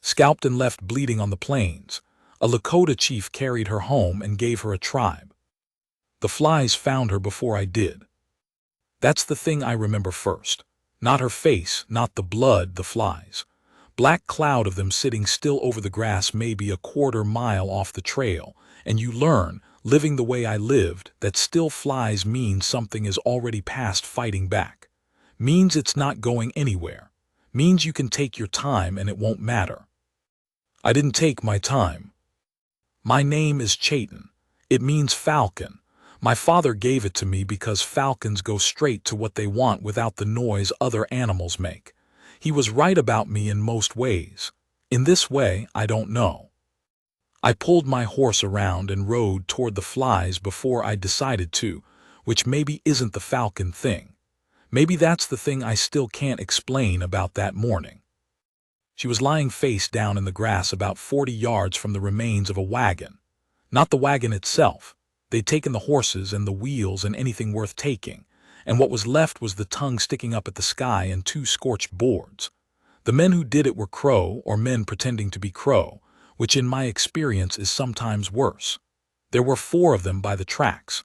Scalped and left bleeding on the plains. A Lakota chief carried her home and gave her a tribe. The flies found her before I did. That's the thing I remember first. Not her face, not the blood, the flies. Black cloud of them sitting still over the grass maybe a quarter-mile off the trail, and you learn, living the way I lived, that still flies means something is already past fighting back. Means it's not going anywhere. Means you can take your time and it won't matter. I didn't take my time. My name is Chayton. It means falcon. My father gave it to me because falcons go straight to what they want without the noise other animals make. He was right about me in most ways. In this way, I don't know. I pulled my horse around and rode toward the flies before I decided to, which maybe isn't the falcon thing. Maybe that's the thing I still can't explain about that morning. She was lying face down in the grass about 40 yards from the remains of a wagon. Not the wagon itself. They'd taken the horses and the wheels and anything worth taking, and what was left was the tongue sticking up at the sky and 2 scorched boards. The men who did it were Crow, or men pretending to be Crow, which in my experience is sometimes worse. There were 4 of them by the tracks.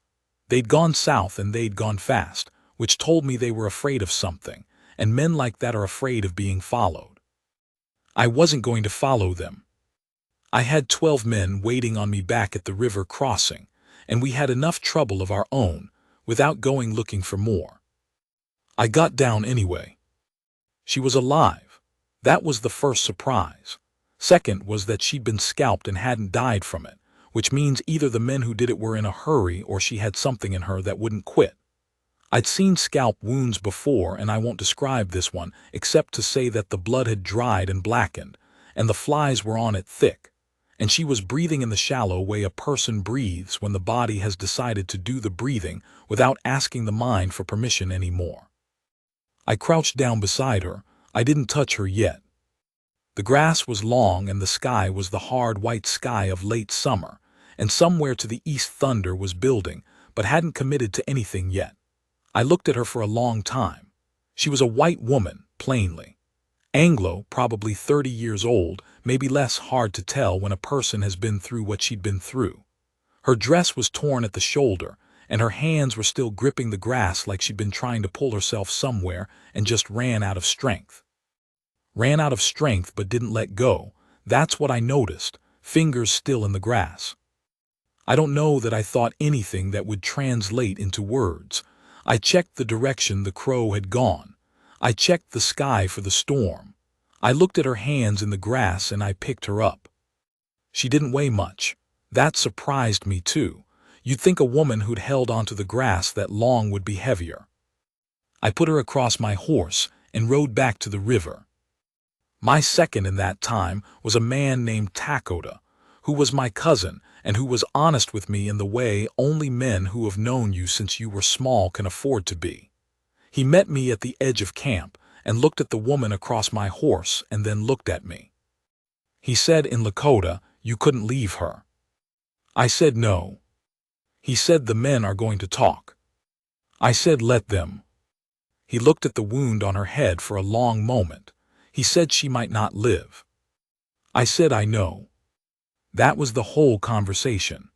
They'd gone south and they'd gone fast, which told me they were afraid of something, and men like that are afraid of being followed. I wasn't going to follow them. I had 12 men waiting on me back at the river crossing, and we had enough trouble of our own, without going looking for more. I got down anyway. She was alive. That was the first surprise. Second was that she'd been scalped and hadn't died from it, which means either the men who did it were in a hurry or she had something in her that wouldn't quit. I'd seen scalp wounds before, and I won't describe this one except to say that the blood had dried and blackened, and the flies were on it thick, and she was breathing in the shallow way a person breathes when the body has decided to do the breathing without asking the mind for permission anymore. I crouched down beside her. I didn't touch her yet. The grass was long and the sky was the hard white sky of late summer, and somewhere to the east thunder was building, but hadn't committed to anything yet. I looked at her for a long time. She was a white woman, plainly. Anglo, probably 30 years old, maybe less, hard to tell when a person has been through what she'd been through. Her dress was torn at the shoulder, and her hands were still gripping the grass like she'd been trying to pull herself somewhere and just ran out of strength. Ran out of strength but didn't let go. That's what I noticed, fingers still in the grass. I don't know that I thought anything that would translate into words. I checked the direction the crow had gone. I checked the sky for the storm. I looked at her hands in the grass and I picked her up. She didn't weigh much. That surprised me too. You'd think a woman who'd held onto the grass that long would be heavier. I put her across my horse and rode back to the river. My second in that time was a man named Lakota, who was my cousin and who was honest with me in the way only men who have known you since you were small can afford to be. He met me at the edge of camp and looked at the woman across my horse and then looked at me. He said in Lakota, "You couldn't leave her." I said no. He said the men are going to talk. I said let them. He looked at the wound on her head for a long moment. He said she might not live. I said I know. That was the whole conversation.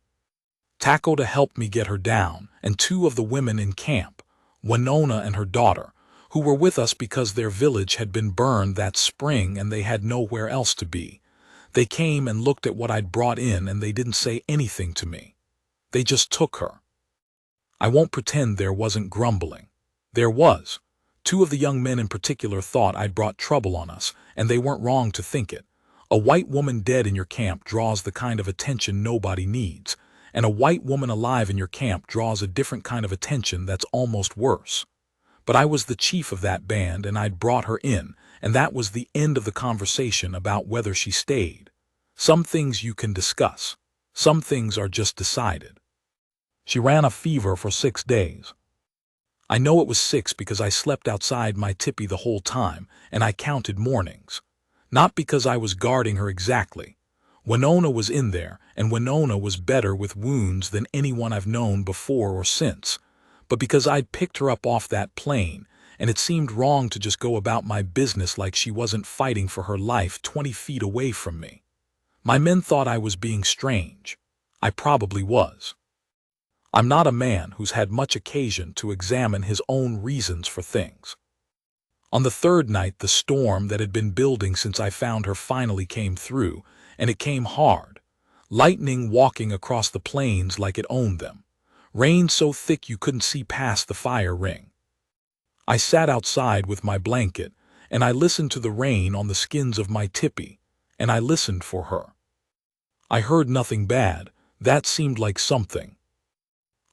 Lakota helped me get her down, and 2 of the women in camp, Winona and her daughter, who were with us because their village had been burned that spring and they had nowhere else to be. They came and looked at what I'd brought in and they didn't say anything to me. They just took her. I won't pretend there wasn't grumbling. There was. 2 of the young men in particular thought I'd brought trouble on us, and they weren't wrong to think it. A white woman dead in your camp draws the kind of attention nobody needs, and a white woman alive in your camp draws a different kind of attention that's almost worse. But I was the chief of that band and I'd brought her in, and that was the end of the conversation about whether she stayed. Some things you can discuss. Some things are just decided. She ran a fever for 6 days. I know it was 6 because I slept outside my tipi the whole time, and I counted mornings. Not because I was guarding her exactly. Winona was in there, and Winona was better with wounds than anyone I've known before or since, but because I'd picked her up off that plane, and it seemed wrong to just go about my business like she wasn't fighting for her life 20 feet away from me. My men thought I was being strange. I probably was. I'm not a man who's had much occasion to examine his own reasons for things. On the third night, the storm that had been building since I found her finally came through, and it came hard. Lightning walking across the plains like it owned them. Rain so thick you couldn't see past the fire ring. I sat outside with my blanket, and I listened to the rain on the skins of my tipi, and I listened for her. I heard nothing bad. That seemed like something.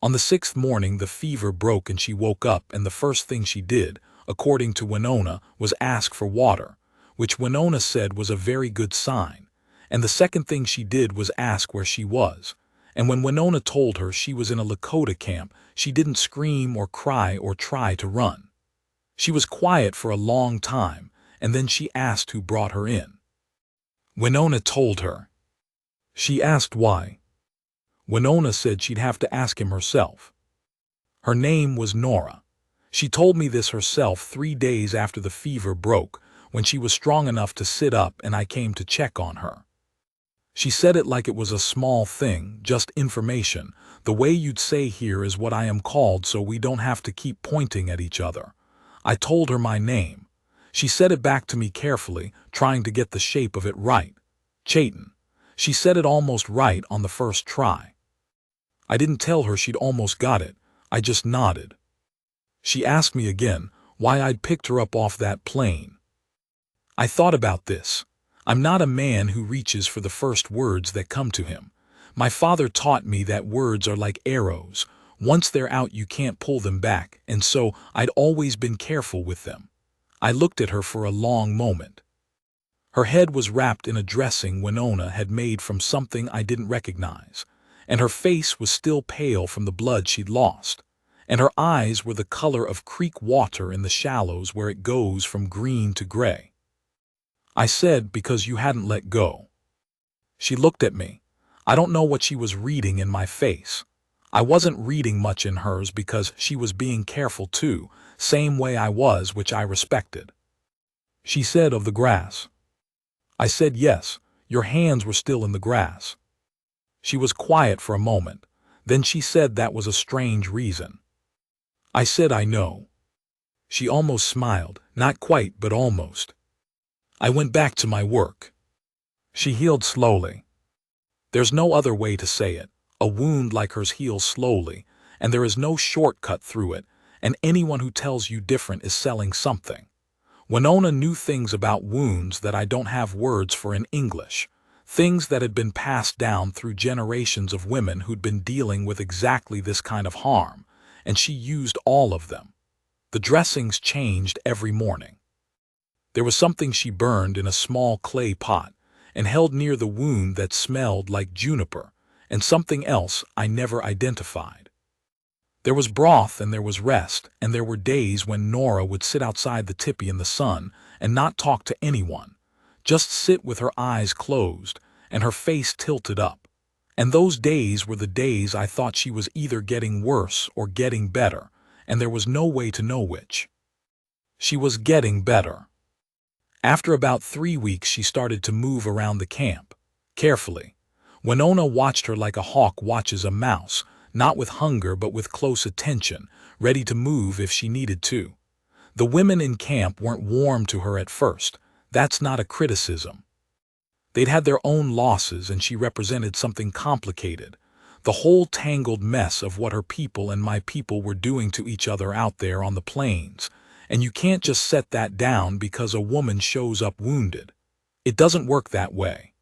On the sixth morning, the fever broke and she woke up, and the first thing she did, according to Winona, was ask for water, which Winona said was a very good sign. And the second thing she did was ask where she was. And when Winona told her she was in a Lakota camp, she didn't scream or cry or try to run. She was quiet for a long time, and then she asked who brought her in. Winona told her. She asked why. Winona said she'd have to ask him herself. Her name was Nora. She told me this herself 3 days after the fever broke, when she was strong enough to sit up and I came to check on her. She said it like it was a small thing, just information. The way you'd say here is what I am called, so we don't have to keep pointing at each other. I told her my name. She said it back to me carefully, trying to get the shape of it right. Chayton. She said it almost right on the first try. I didn't tell her she'd almost got it. I just nodded. She asked me again why I'd picked her up off that plane. I thought about this. I'm not a man who reaches for the first words that come to him. My father taught me that words are like arrows. Once they're out, you can't pull them back, and so I'd always been careful with them. I looked at her for a long moment. Her head was wrapped in a dressing Winona had made from something I didn't recognize, and her face was still pale from the blood she'd lost, and her eyes were the color of creek water in the shallows where it goes from green to gray. I said, because you hadn't let go. She looked at me. I don't know what she was reading in my face. I wasn't reading much in hers because she was being careful too, same way I was, which I respected. She said, of the grass. I said yes, your hands were still in the grass. She was quiet for a moment. Then she said that was a strange reason. I said I know. She almost smiled, not quite but almost. I went back to my work. She healed slowly. There's no other way to say it. A wound like hers heals slowly, and there is no shortcut through it, and anyone who tells you different is selling something. Winona knew things about wounds that I don't have words for in English, things that had been passed down through generations of women who'd been dealing with exactly this kind of harm, and she used all of them. The dressings changed every morning. There was something she burned in a small clay pot and held near the wound that smelled like juniper, and something else I never identified. There was broth and there was rest, and there were days when Nora would sit outside the tipi in the sun and not talk to anyone, just sit with her eyes closed and her face tilted up. And those days were the days I thought she was either getting worse or getting better, and there was no way to know which. She was getting better. After about 3 weeks, she started to move around the camp, carefully. Winona watched her like a hawk watches a mouse, not with hunger but with close attention, ready to move if she needed to. The women in camp weren't warm to her at first. That's not a criticism. They'd had their own losses, and she represented something complicated, the whole tangled mess of what her people and my people were doing to each other out there on the plains, and you can't just set that down because a woman shows up wounded. It doesn't work that way.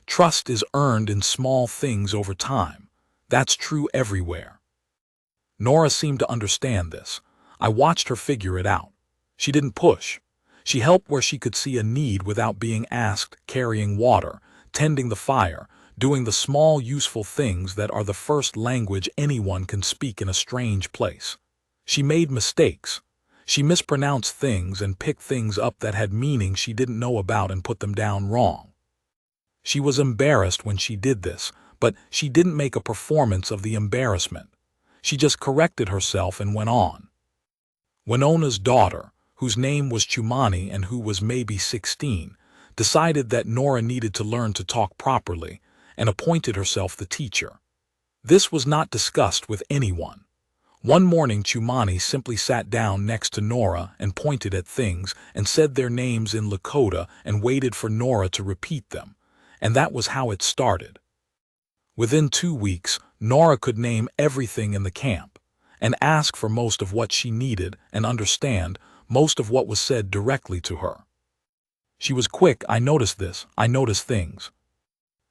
Trust is earned in small things over time. That's true everywhere. Nora seemed to understand this. I watched her figure it out. She didn't push. She helped where she could see a need without being asked, carrying water, tending the fire, doing the small useful things that are the first language anyone can speak in a strange place. She made mistakes. She mispronounced things and picked things up that had meaning she didn't know about and put them down wrong. She was embarrassed when she did this, but she didn't make a performance of the embarrassment. She just corrected herself and went on. Winona's daughter, whose name was Chumani and who was maybe 16, decided that Nora needed to learn to talk properly and appointed herself the teacher. This was not discussed with anyone. One morning Chumani simply sat down next to Nora and pointed at things and said their names in Lakota and waited for Nora to repeat them, and that was how it started. Within 2 weeks, Nora could name everything in the camp and ask for most of what she needed and understand most of what was said directly to her. She was quick. I noticed this. I noticed things.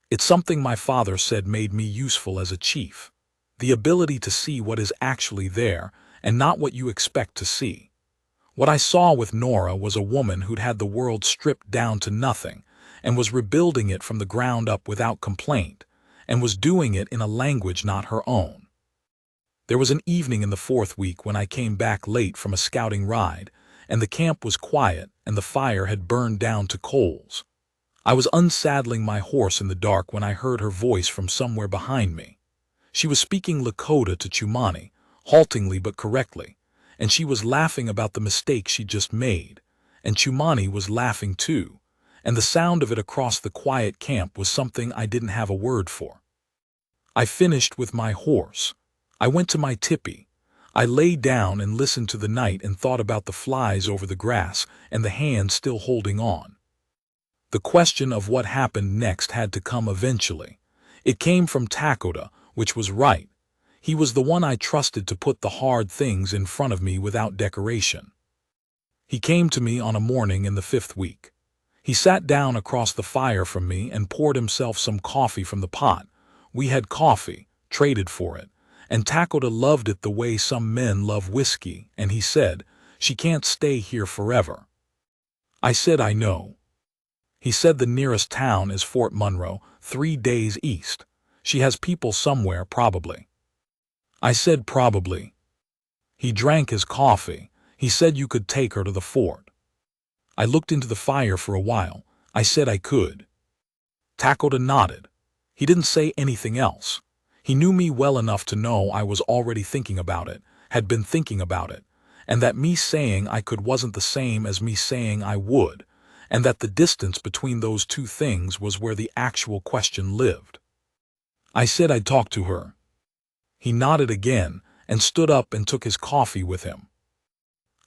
It's something my father said made me useful as a chief. The ability to see what is actually there and not what you expect to see. What I saw with Nora was a woman who'd had the world stripped down to nothing and was rebuilding it from the ground up without complaint, and was doing it in a language not her own. There was an evening in the 4th week when I came back late from a scouting ride, and the camp was quiet and the fire had burned down to coals. I was unsaddling my horse in the dark when I heard her voice from somewhere behind me. She was speaking Lakota to Chumani, haltingly but correctly, and she was laughing about the mistake she'd just made, and Chumani was laughing too, and the sound of it across the quiet camp was something I didn't have a word for. I finished with my horse. I went to my tipi. I lay down and listened to the night and thought about the flies over the grass and the hand still holding on. The question of what happened next had to come eventually. It came from Lakota, which was right. He was the one I trusted to put the hard things in front of me without decoration. He came to me on a morning in the 5th week. He sat down across the fire from me and poured himself some coffee from the pot. We had coffee, traded for it, and Lakota loved it the way some men love whiskey, and he said, "She can't stay here forever." I said, "I know." He said, "The nearest town is Fort Monroe, 3 days east. She has people somewhere, probably." I said, "Probably." He drank his coffee. He said you could take her to the fort. I looked into the fire for a while. I said I could. Lakota nodded. He didn't say anything else. He knew me well enough to know I was already thinking about it, had been thinking about it, and that me saying I could wasn't the same as me saying I would, and that the distance between those two things was where the actual question lived. I said I'd talk to her. He nodded again and stood up and took his coffee with him.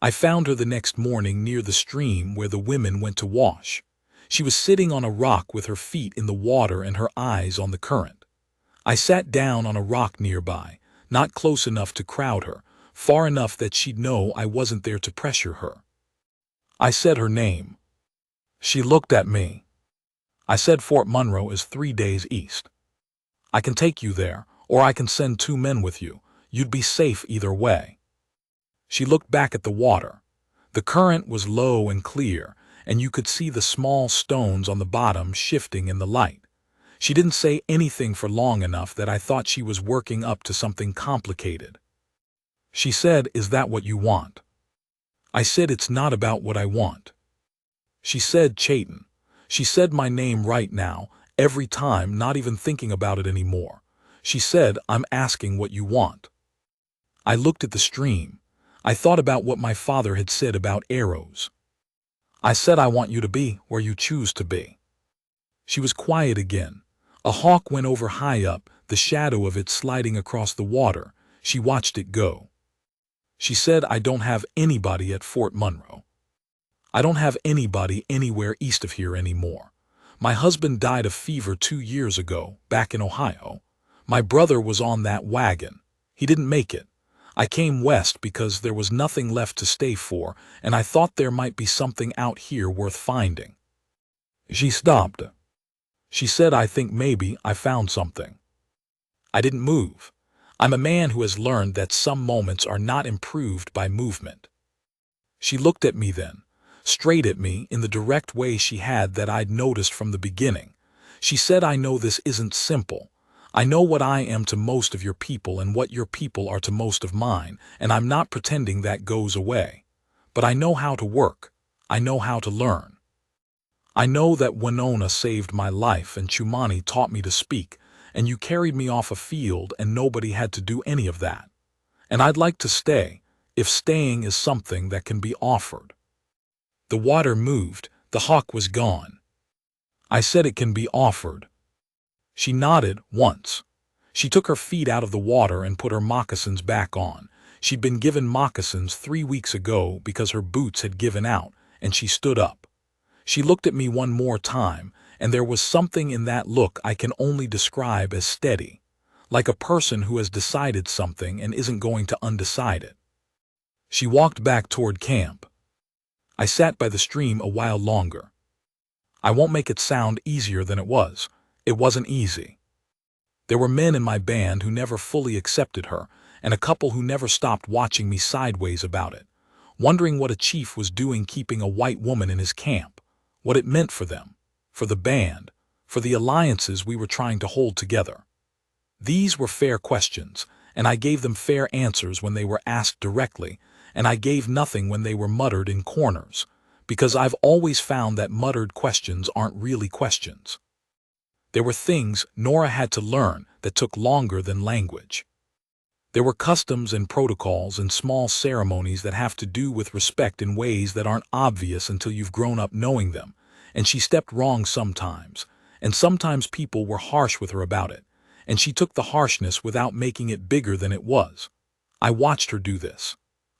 I found her the next morning near the stream where the women went to wash. She was sitting on a rock with her feet in the water and her eyes on the current. I sat down on a rock nearby, not close enough to crowd her, far enough that she'd know I wasn't there to pressure her. I said her name. She looked at me. I said Fort Monroe is 3 days east. I can take you there, or I can send 2 men with you. You'd be safe either way. She looked back at the water. The current was low and clear, and you could see the small stones on the bottom shifting in the light. She didn't say anything for long enough that I thought she was working up to something complicated. She said, "Is that what you want?" I said, "It's not about what I want." She said, "Chayton." She said my name right now, every time, not even thinking about it anymore. She said, "I'm asking what you want." I looked at the stream. I thought about what my father had said about arrows. I said, "I want you to be where you choose to be." She was quiet again. A hawk went over high up, the shadow of it sliding across the water. She watched it go. She said, "I don't have anybody at Fort Monroe. I don't have anybody anywhere east of here anymore. My husband died of fever 2 years ago, back in Ohio. My brother was on that wagon. He didn't make it. I came west because there was nothing left to stay for, and I thought there might be something out here worth finding." She stopped. She said, "I think maybe I found something." I didn't move. I'm a man who has learned that some moments are not improved by movement. She looked at me then, straight at me in the direct way she had that I'd noticed from the beginning. She said, "I know this isn't simple. I know what I am to most of your people and what your people are to most of mine, and I'm not pretending that goes away. But I know how to work. I know how to learn. I know that Winona saved my life and Chumani taught me to speak, and you carried me off a field and nobody had to do any of that. And I'd like to stay, if staying is something that can be offered. The water moved, the hawk was gone. I said it can be offered. She nodded once. She took her feet out of the water and put her moccasins back on. She'd been given moccasins 3 weeks ago because her boots had given out, and she stood up. She looked at me one more time, and there was something in that look I can only describe as steady, like a person who has decided something and isn't going to undecide it. She walked back toward camp. I sat by the stream a while longer. I won't make it sound easier than it was. It wasn't easy. There were men in my band who never fully accepted her, and a couple who never stopped watching me sideways about it, wondering what a chief was doing keeping a white woman in his camp, what it meant for them, for the band, for the alliances we were trying to hold together. These were fair questions, and I gave them fair answers when they were asked directly, and I gave nothing when they were muttered in corners, because I've always found that muttered questions aren't really questions. There were things Nora had to learn that took longer than language. There were customs and protocols and small ceremonies that have to do with respect in ways that aren't obvious until you've grown up knowing them, and she stepped wrong sometimes, and sometimes people were harsh with her about it, and she took the harshness without making it bigger than it was. I watched her do this.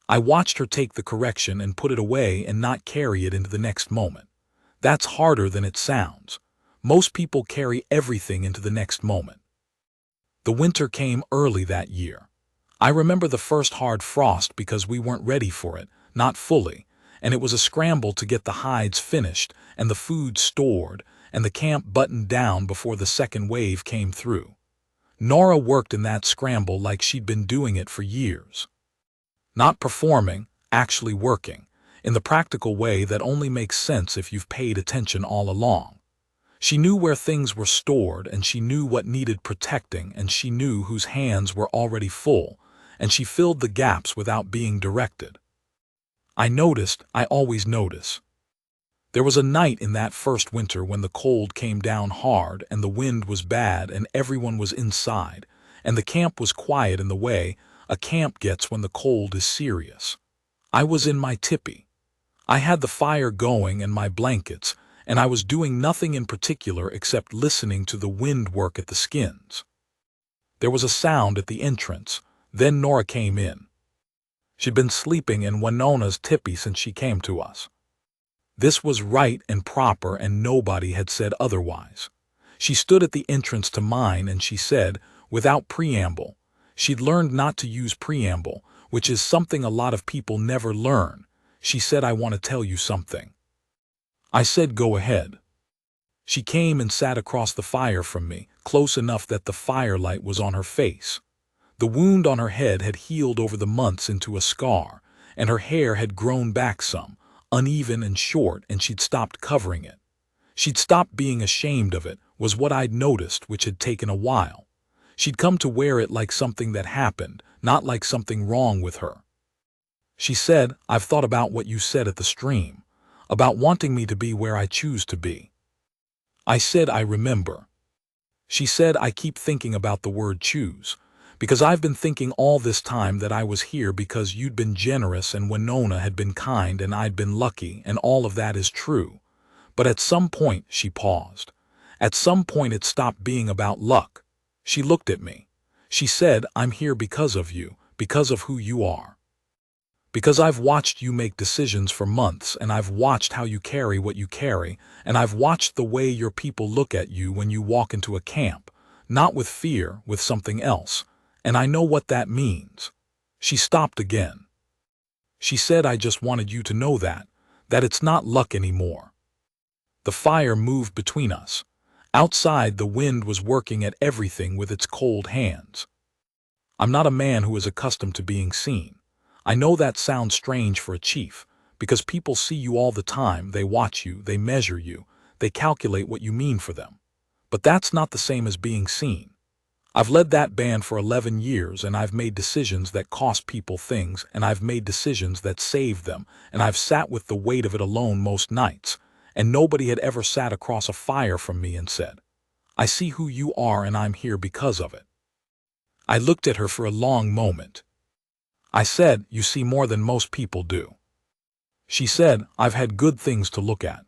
I watched her take the correction and put it away and not carry it into the next moment. That's harder than it sounds. Most people carry everything into the next moment. The winter came early that year. I remember the first hard frost because we weren't ready for it, not fully, and it was a scramble to get the hides finished and the food stored and the camp buttoned down before the second wave came through. Nora worked in that scramble like she'd been doing it for years. Not performing, actually working, in the practical way that only makes sense if you've paid attention all along. She knew where things were stored, and she knew what needed protecting, and she knew whose hands were already full, and she filled the gaps without being directed. I noticed, I always notice. There was a night in that first winter when the cold came down hard and the wind was bad and everyone was inside, and the camp was quiet in the way a camp gets when the cold is serious. I was in my tipi. I had the fire going and my blankets, and I was doing nothing in particular except listening to the wind work at the skins. There was a sound at the entrance. Then Nora came in. She'd been sleeping in Winona's tipi since she came to us. This was right and proper, and nobody had said otherwise. She stood at the entrance to mine and she said, without preamble, she'd learned not to use preamble, which is something a lot of people never learn. She said, I want to tell you something. I said, go ahead. She came and sat across the fire from me, close enough that the firelight was on her face. The wound on her head had healed over the months into a scar, and her hair had grown back some, uneven and short, and she'd stopped covering it. She'd stopped being ashamed of it, was what I'd noticed, which had taken a while. She'd come to wear it like something that happened, not like something wrong with her. She said, I've thought about what you said at the stream, about wanting me to be where I choose to be. I said, I remember. She said, I keep thinking about the word choose, because I've been thinking all this time that I was here because you'd been generous and Winona had been kind and I'd been lucky, and all of that is true. But at some point, she paused. At some point it stopped being about luck. She looked at me. She said, I'm here because of you, because of who you are. Because I've watched you make decisions for months, and I've watched how you carry what you carry, and I've watched the way your people look at you when you walk into a camp, not with fear, with something else, and I know what that means. She stopped again. She said, I just wanted you to know that it's not luck anymore. The fire moved between us. Outside, the wind was working at everything with its cold hands. I'm not a man who is accustomed to being seen. I know that sounds strange for a chief, because people see you all the time, they watch you, they measure you, they calculate what you mean for them. But that's not the same as being seen. I've led that band for 11 years, and I've made decisions that cost people things, and I've made decisions that saved them, and I've sat with the weight of it alone most nights, and nobody had ever sat across a fire from me and said, I see who you are and I'm here because of it. I looked at her for a long moment. I said, "You see more than most people do." She said, "I've had good things to look at."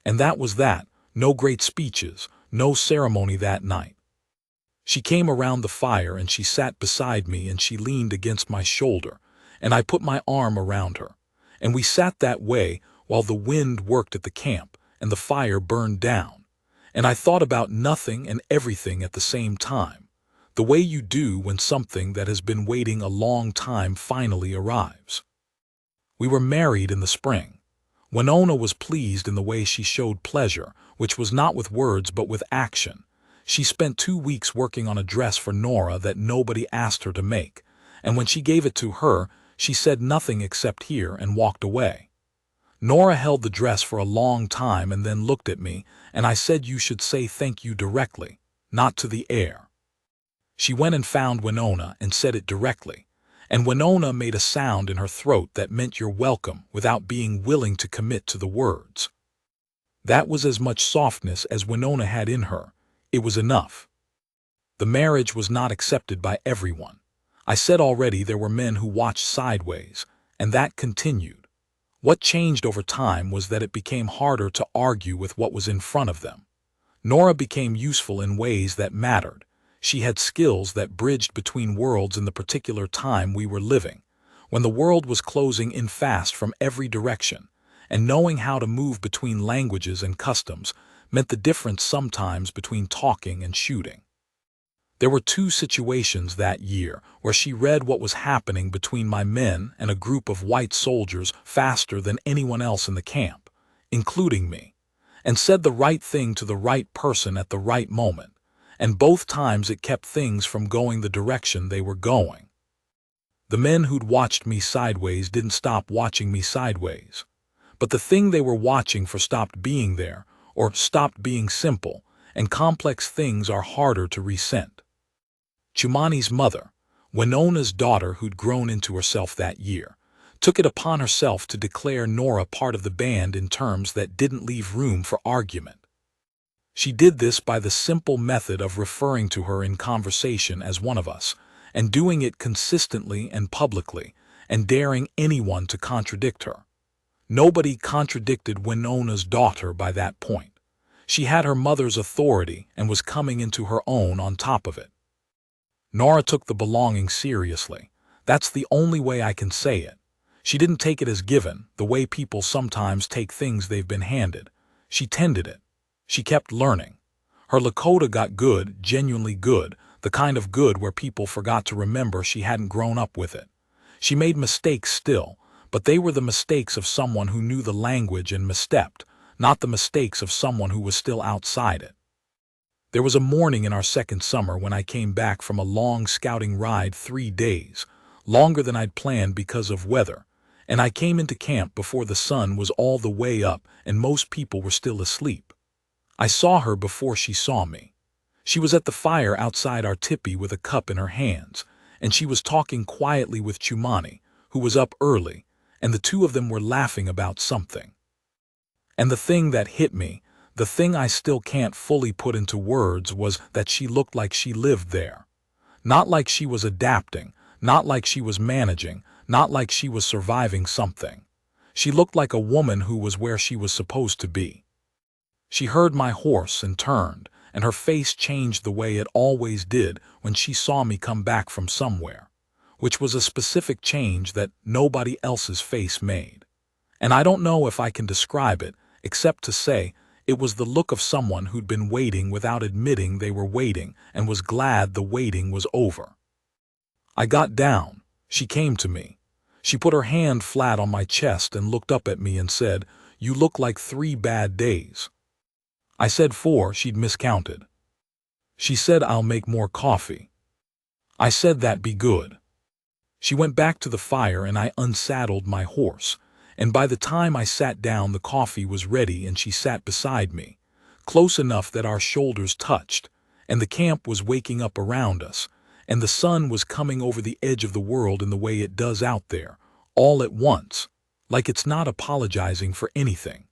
And that was that. No great speeches, no ceremony that night. She came around the fire and she sat beside me and she leaned against my shoulder, and I put my arm around her. And we sat that way while the wind worked at the camp and the fire burned down. And I thought about nothing and everything at the same time, the way you do when something that has been waiting a long time finally arrives. We were married in the spring. Winona was pleased in the way she showed pleasure, which was not with words but with action. She spent 2 weeks working on a dress for Nora that nobody asked her to make, and when she gave it to her, she said nothing except "here" and walked away. Nora held the dress for a long time and then looked at me, and I said you should say thank you directly, not to the air. She went and found Winona and said it directly, and Winona made a sound in her throat that meant you're welcome without being willing to commit to the words. That was as much softness as Winona had in her. It was enough. The marriage was not accepted by everyone. I said already there were men who watched sideways, and that continued. What changed over time was that it became harder to argue with what was in front of them. Nora became useful in ways that mattered. She had skills that bridged between worlds in the particular time we were living, when the world was closing in fast from every direction, and knowing how to move between languages and customs meant the difference sometimes between talking and shooting. There were 2 situations that year where she read what was happening between my men and a group of white soldiers faster than anyone else in the camp, including me, and said the right thing to the right person at the right moment, and both times it kept things from going the direction they were going. The men who'd watched me sideways didn't stop watching me sideways, but the thing they were watching for stopped being there, or stopped being simple, and complex things are harder to resent. Chumani's mother, Winona's daughter who'd grown into herself that year, took it upon herself to declare Nora part of the band in terms that didn't leave room for argument. She did this by the simple method of referring to her in conversation as one of us, and doing it consistently and publicly, and daring anyone to contradict her. Nobody contradicted Winona's daughter by that point. She had her mother's authority and was coming into her own on top of it. Nora took the belonging seriously. That's the only way I can say it. She didn't take it as given, the way people sometimes take things they've been handed. She tended it. She kept learning. Her Lakota got good, genuinely good, the kind of good where people forgot to remember she hadn't grown up with it. She made mistakes still, but they were the mistakes of someone who knew the language and misstepped, not the mistakes of someone who was still outside it. There was a morning in our second summer when I came back from a long scouting ride 3 days, longer than I'd planned because of weather, and I came into camp before the sun was all the way up and most people were still asleep. I saw her before she saw me. She was at the fire outside our tipi with a cup in her hands, and she was talking quietly with Chumani, who was up early, and the 2 of them were laughing about something. And the thing that hit me, the thing I still can't fully put into words, was that she looked like she lived there. Not like she was adapting, not like she was managing, not like she was surviving something. She looked like a woman who was where she was supposed to be. She heard my horse and turned, and her face changed the way it always did when she saw me come back from somewhere, which was a specific change that nobody else's face made. And I don't know if I can describe it, except to say, it was the look of someone who'd been waiting without admitting they were waiting and was glad the waiting was over. I got down. She came to me. She put her hand flat on my chest and looked up at me and said, "You look like 3 bad days." I said 4, she'd miscounted. She said, "I'll make more coffee." I said that'd be good. She went back to the fire and I unsaddled my horse, and by the time I sat down the coffee was ready and she sat beside me, close enough that our shoulders touched, and the camp was waking up around us, and the sun was coming over the edge of the world in the way it does out there, all at once, like it's not apologizing for anything.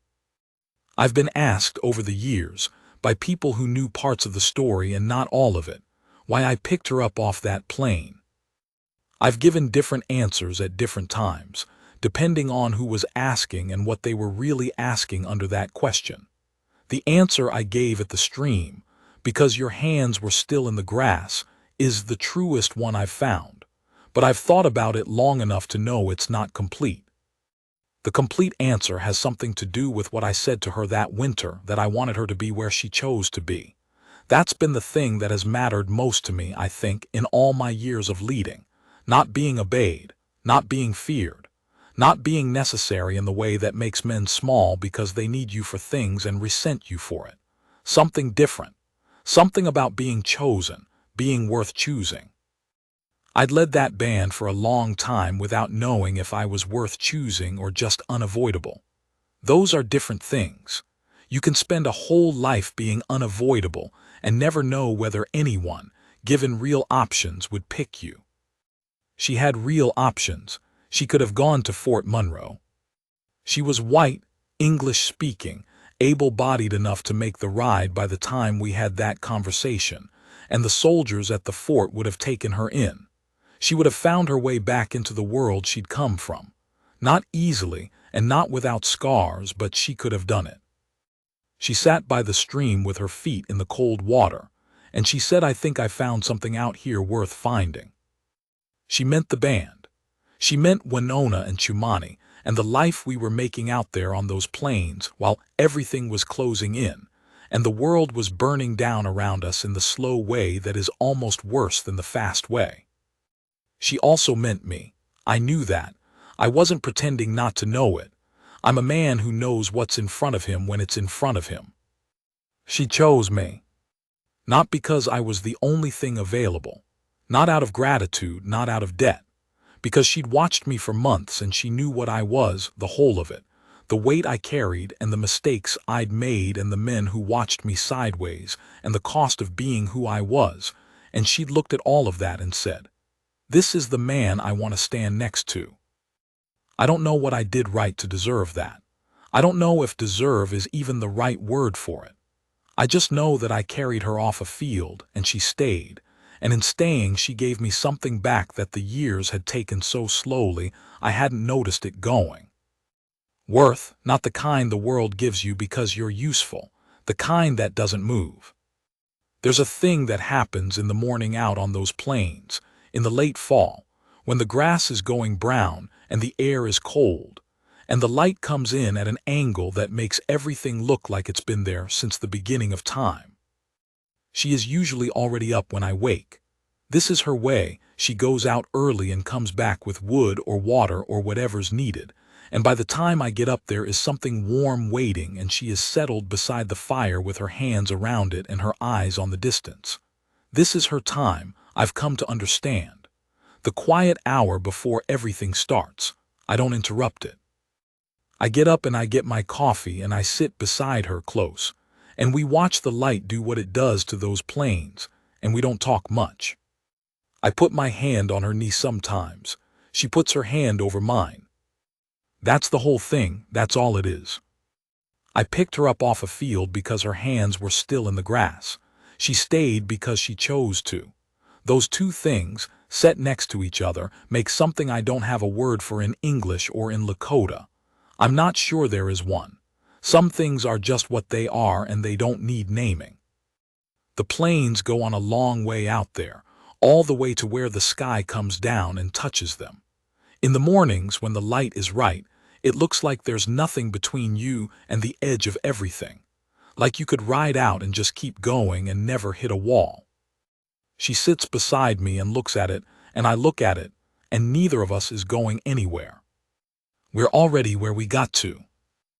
I've been asked over the years, by people who knew parts of the story and not all of it, why I picked her up off that plane. I've given different answers at different times, depending on who was asking and what they were really asking under that question. The answer I gave at the stream, because your hands were still in the grass, is the truest one I've found, but I've thought about it long enough to know it's not complete. The complete answer has something to do with what I said to her that winter, that I wanted her to be where she chose to be. That's been the thing that has mattered most to me, I think, in all my years of leading. Not being obeyed, not being feared, not being necessary in the way that makes men small because they need you for things and resent you for it. Something different. Something about being chosen, being worth choosing. I'd led that band for a long time without knowing if I was worth choosing or just unavoidable. Those are different things. You can spend a whole life being unavoidable and never know whether anyone, given real options, would pick you. She had real options. She could have gone to Fort Monroe. She was white, English-speaking, able-bodied enough to make the ride by the time we had that conversation, and the soldiers at the fort would have taken her in. She would have found her way back into the world she'd come from. Not easily and not without scars, but she could have done it. She sat by the stream with her feet in the cold water, and she said, "I think I found something out here worth finding." She meant the band. She meant Winona and Chumani and the life we were making out there on those plains while everything was closing in, and the world was burning down around us in the slow way that is almost worse than the fast way. She also meant me. I knew that. I wasn't pretending not to know it. I'm a man who knows what's in front of him when it's in front of him. She chose me. Not because I was the only thing available. Not out of gratitude, not out of debt. Because she'd watched me for months and she knew what I was, the whole of it. The weight I carried and the mistakes I'd made and the men who watched me sideways and the cost of being who I was. And she'd looked at all of that and said, "This is the man I want to stand next to." I don't know what I did right to deserve that. I don't know if deserve is even the right word for it. I just know that I carried her off a field and she stayed, and in staying she gave me something back that the years had taken so slowly I hadn't noticed it going. Worth, not the kind the world gives you because you're useful, the kind that doesn't move. There's a thing that happens in the morning out on those plains, in the late fall, when the grass is going brown and the air is cold, and the light comes in at an angle that makes everything look like it's been there since the beginning of time. She is usually already up when I wake. This is her way. She goes out early and comes back with wood or water or whatever's needed, and by the time I get up there is something warm waiting and she is settled beside the fire with her hands around it and her eyes on the distance. This is her time, I've come to understand. The quiet hour before everything starts. I don't interrupt it. I get up and I get my coffee and I sit beside her close, and we watch the light do what it does to those plains, and we don't talk much. I put my hand on her knee sometimes. She puts her hand over mine. That's the whole thing, that's all it is. I picked her up off a field because her hands were still in the grass. She stayed because she chose to. Those two things, set next to each other, make something I don't have a word for in English or in Lakota. I'm not sure there is one. Some things are just what they are and they don't need naming. The plains go on a long way out there, all the way to where the sky comes down and touches them. In the mornings, when the light is right, it looks like there's nothing between you and the edge of everything. Like you could ride out and just keep going and never hit a wall. She sits beside me and looks at it, and I look at it, and neither of us is going anywhere. We're already where we got to.